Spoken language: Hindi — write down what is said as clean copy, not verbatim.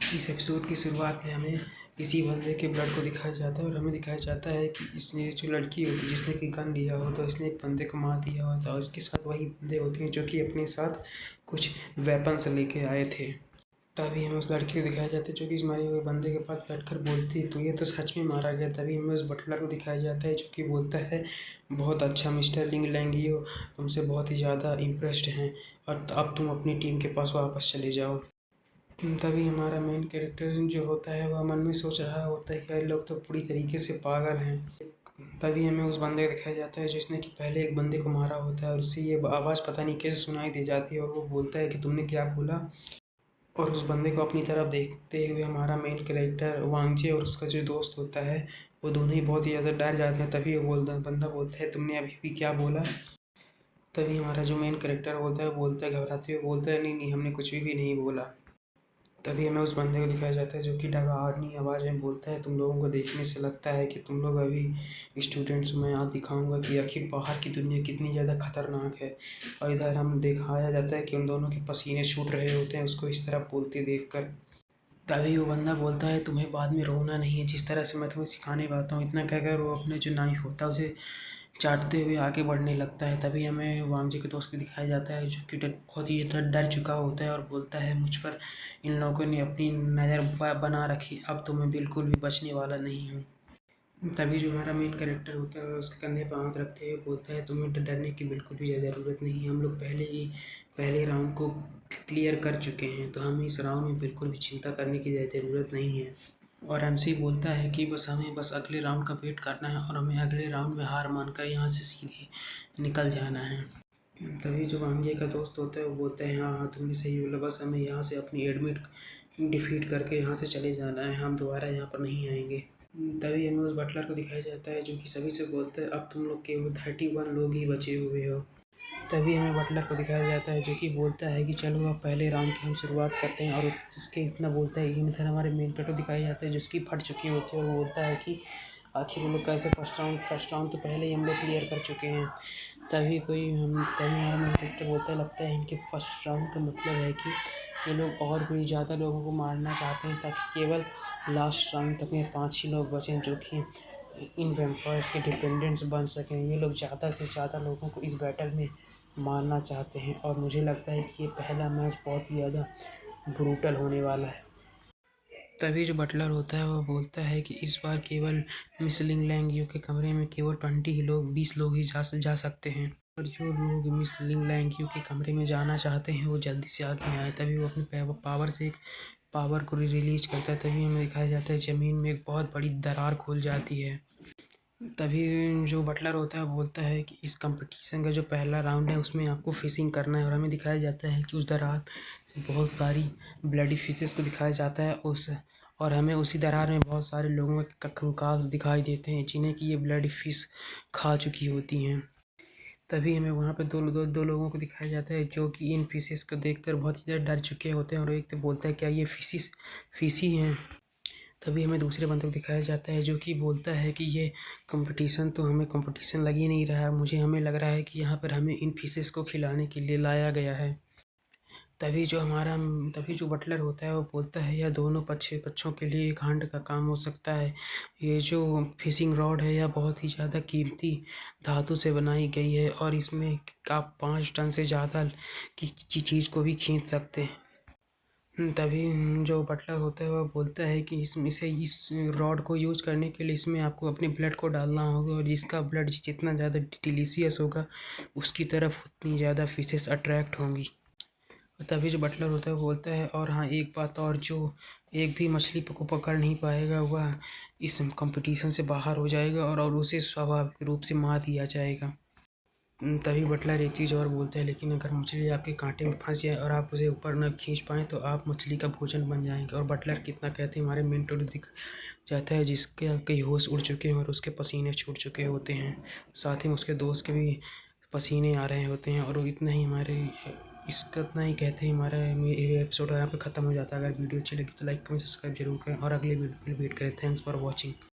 इस एपिसोड की शुरुआत में हमें किसी बंदे के ब्लड को दिखाया जाता है और हमें दिखाया जाता है कि इसने जो लड़की होती है जिसने कि गन लिया हो तो इसने एक बंदे को मार दिया होता है और इसके साथ वही बंदे होते हैं जो कि अपने साथ कुछ वेपन्स लेके आए थे। तभी हमें उस लड़की को दिखाया जाता है जो कि इस मारे हुए बंदे के पास बैठकर बोलती है तो ये तो सच में मारा गया। तभी हमें उस बटलर को दिखाया जाता है जो कि बोलता है बहुत अच्छा मिस्टर लिंग लैंगियो, तुमसे बहुत ही ज़्यादा इम्प्रेस्ड हैं और अब तुम अपनी टीम के पास वापस चले जाओ। तभी हमारा मेन कैरेक्टर जो होता है वह मन में सोच रहा होता है कि यार लोग तो पूरी तरीके से पागल हैं। तभी हमें उस बंदे को दिखाया जाता है जिसने कि पहले एक बंदे को मारा होता है और उससे ये आवाज़ पता नहीं कैसे सुनाई दे जाती है और वो बोलता है कि तुमने क्या बोला। और उस बंदे को अपनी तरफ देखते हुए हमारा मेन कैरेक्टर वांगजे और उसका जो दोस्त होता है वो दोनों ही बहुत ही ज़्यादा डर जाते हैं। तभी वो बंदा बोलता है तुमने अभी भी क्या बोला। तभी हमारा जो मेन कैरेक्टर होता है वो बोलता है घबराते हुए बोलता है नहीं नहीं हमने कुछ भी नहीं बोला। तभी हमें उस बंदे को दिखाया जाता है जो कि डरावनी आवाज़ में बोलता है तुम लोगों को देखने से लगता है कि तुम लोग अभी स्टूडेंट्स में आज दिखाऊंगा कि आखिर बाहर की दुनिया कितनी ज़्यादा खतरनाक है। और इधर हम दिखाया जाता है कि उन दोनों के पसीने छूट रहे होते हैं उसको इस तरह बोलते देखकर। तभी वो बंदा बोलता है तुम्हें बाद में रोना नहीं है, जिस तरह से मैं तुम्हें सिखाने वाला हूँ। इतना कहकर वो अपने जो नाइफ होता है उसे चाटते हुए आगे बढ़ने लगता है। तभी हमें वांगजी के दोस्त को दिखाया जाता है जो कि बहुत ही ज़्यादा डर चुका होता है और बोलता है मुझ पर इन लोगों ने अपनी नज़र बना रखी, अब तो मैं बिल्कुल भी बचने वाला नहीं हूँ। तभी जो हमारा मेन कैरेक्टर होता है उसके कंधे पर हाथ रखते हुए बोलता है तुम्हें डरने की बिल्कुल भी ज़रूरत नहीं है, हम लोग पहले राउंड को क्लियर कर चुके हैं तो हमें इस राउंड में बिल्कुल भी चिंता करने की ज़रूरत नहीं है। और एमसी बोलता है कि हमें बस अगले राउंड का वेट करना है और हमें अगले राउंड में हार मानकर यहाँ से सीधे निकल जाना है। तभी जो वांगे का दोस्त होता है वो बोलता है हाँ हाँ तुमने सही बोला, बस हमें यहाँ से अपनी एडमिट डिफीट करके यहाँ से चले जाना है, हम दोबारा यहाँ पर नहीं आएंगे। तभी हमें उस बटलर को दिखाया जाता है जो कि सभी से बोलता है अब तुम लोग केवल 31 लोग ही बचे हुए हो। तभी हमें बटलर को दिखाया जाता है जो कि बोलता है कि चलो अब पहले राउंड की हम शुरुआत करते हैं। और जिसके इतना बोलता है कि इधर हमारे मेन कैरेक्टर दिखाया जाता है जिसकी फट चुकी होती है और वो बोलता है कि आखिर वो लोग कैसे फर्स्ट राउंड तो पहले ही हम लोग क्लियर कर चुके हैं। तभी हमारा मेन कैरेक्टर बोलता है लगता है इनके फर्स्ट राउंड का मतलब है कि ये लोग और भी ज़्यादा लोगों को मारना चाहते हैं ताकि केवल लास्ट राउंड तक में 5 ही लोग बचें जो कि इन वेम्पायर्स के डिपेंडेंट्स बन सकें। ये लोग ज़्यादा से ज़्यादा लोगों को इस बैटल में मारना चाहते हैं और मुझे लगता है कि ये पहला मैच बहुत ही ज़्यादा ब्रूटल होने वाला है। तभी जो बटलर होता है वो बोलता है कि इस बार केवल मिस लिंग लैंगियो के कमरे में केवल 20 लोग ही जा सकते हैं और जो लोग मिस लिंग लैंगियो के कमरे में जाना चाहते हैं वो जल्दी से आगे आए। तभी वो अपने पावर से एक पावर को रिलीज करता है। तभी हमें दिखाया जाता है ज़मीन में एक बहुत बड़ी दरार खुल जाती है। तभी जो बटलर होता है बोलता है कि इस कंपटीशन का जो पहला राउंड है उसमें आपको फिशिंग करना है और हमें दिखाया जाता है कि उस दरार से बहुत सारी ब्लडी फिशेस को दिखाया जाता है और हमें उसी दरार में बहुत सारे लोगों के कंकाल दिखाई देते हैं जिन्हें कि ये ब्लडी फिश खा चुकी होती हैं। तभी हमें वहाँ पे दो लोगों को दिखाया जाता है जो कि इन फिशेस को देखकर बहुत ही ज़्यादा डर चुके होते हैं और एक तो बोलता है क्या ये फिश ही हैं। तभी हमें दूसरे बंदे को दिखाया जाता है जो कि बोलता है कि ये कंपटीशन तो हमें कंपटीशन लग ही नहीं रहा है, हमें लग रहा है कि यहाँ पर हमें इन फिशेस को खिलाने के लिए लाया गया है। तभी जो बटलर होता है वो बोलता है यह दोनों पक्षों के लिए एक हंट का काम हो सकता है। ये जो फिशिंग रॉड है यह बहुत ही ज़्यादा कीमती धातु से बनाई गई है और इसमें आप 5 टन से ज़्यादा की चीज़ को भी खींच सकते हैं। तभी जो बटलर होता है वह बोलता है कि इस रॉड को यूज करने के लिए इसमें आपको अपने ब्लड को डालना होगा और जिसका ब्लड जितना ज़्यादा डिलीशियस होगा उसकी तरफ उतनी ज़्यादा फिशेस अट्रैक्ट होंगी। और तभी जो बटलर होता है वो बोलता है और हाँ एक बात और, जो एक भी मछली को पकड़ नहीं पाएगा वह इस कंपटीशन से बाहर हो जाएगा और उसे स्वाभाविक रूप से मार दिया जाएगा। तभी बटलर एक चीज़ और बोलता है लेकिन अगर मछली आपके कांटे में फंस जाए और आप उसे ऊपर न खींच पाएँ तो आप मछली का भोजन बन जाएंगे। और बटलर कितना कहते हैं हमारे मेंटोर दिख जाता है जिसके कई होश उड़ चुके हैं और उसके पसीने छूट चुके होते हैं, साथ ही उसके दोस्त के भी पसीने आ रहे होते हैं। और इतना ही कहते ही हमारा एपिसोड यहाँ पे ख़त्म हो जाता है। अगर वीडियो अच्छी लगी तो लाइक कमेंट सब्सक्राइब जरूर करें और अगले वीडियो के लिए वेट करें। Thanks for watching.